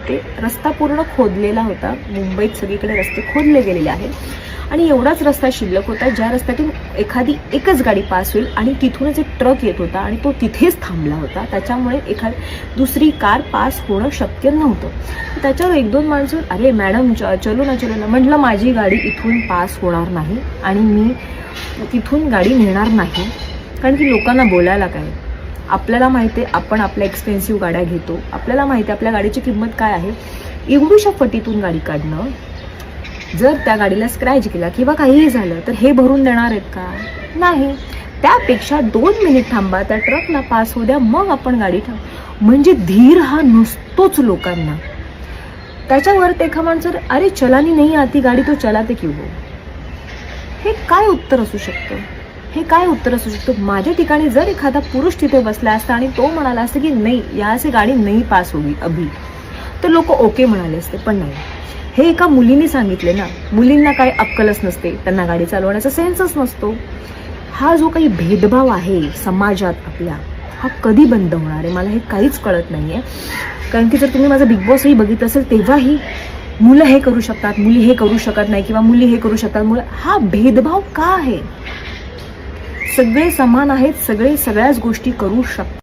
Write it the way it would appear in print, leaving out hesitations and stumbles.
ते रस्ता पूर्ण खोदलेला होता. मुंबईत सगळीकडे रस्ते खोदले गेलेले आहेत आणि एवढाच रस्ता शिल्लक होता ज्या रस्त्यातून एकच गाडी पास होईल आणि तिथूनच एक ट्रक येत होता आणि तो तिथेच थांबला होता. त्याच्यामुळे दुसरी कार पास होणं शक्य नव्हतं. त्याच्यावर 1-2 माणसं, अरे मॅडम चलो ना. म्हटलं माझी गाडी इथून पास होणार नाही आणि मी तिथून गाडी नेणार नाही. कारण की लोकांना बोलायला काय, आपल्याला माहिती आहे आपण आपल्या एक्सपेन्सिव्ह गाड्या घेतो, आपल्याला माहिती आहे आपल्या गाडीची किंमत काय आहे. एवढूशा फटीतून गाडी काढणं, जर त्या गाडीला स्क्रॅच केला किंवा काहीही झालं तर हे भरून देणार आहेत का? नाही. त्यापेक्षा 2 मिनिट थांबा, त्या ट्रकला पास होऊ द्या, मग आपण गाडी म्हणजे धीर हा नसतोच लोकांना. त्याच्यावर ते एका माणसाला, अरे चलानी नाही आती गाडी तो चलाते क्यों हो? हे काय उत्तर असू शकतं? माझ्या ठिकाणी जर एखादा पुरुष तिथे बसला असता आणि तो म्हणाला असता की नाही यहाँ से गाडी नहीं पास होगी अभी, तर लोक ओके म्हणाले असते. पण नाही, हे एका मुलीने सांगितले ना. मुलींना काही अक्कलच नसते, त्यांना गाडी चालवण्याचा सेन्सच नसतो. हा जो काही भेदभाव आहे समाजात आपल्या, हा कधी बंद होणार आहे मला हे काहीच कळत नाही आहे. कारण की जर तुम्ही माझा बिग बॉसही बघितलं असेल तेव्हाही मुलं हे करू शकतात, मुली हे करू शकत नाही, किंवा मुली हे करू शकतात. हा भेदभाव का आहे? सगळे समान आहेत, सगळे सगळ्याच गोष्टी करू शकतात.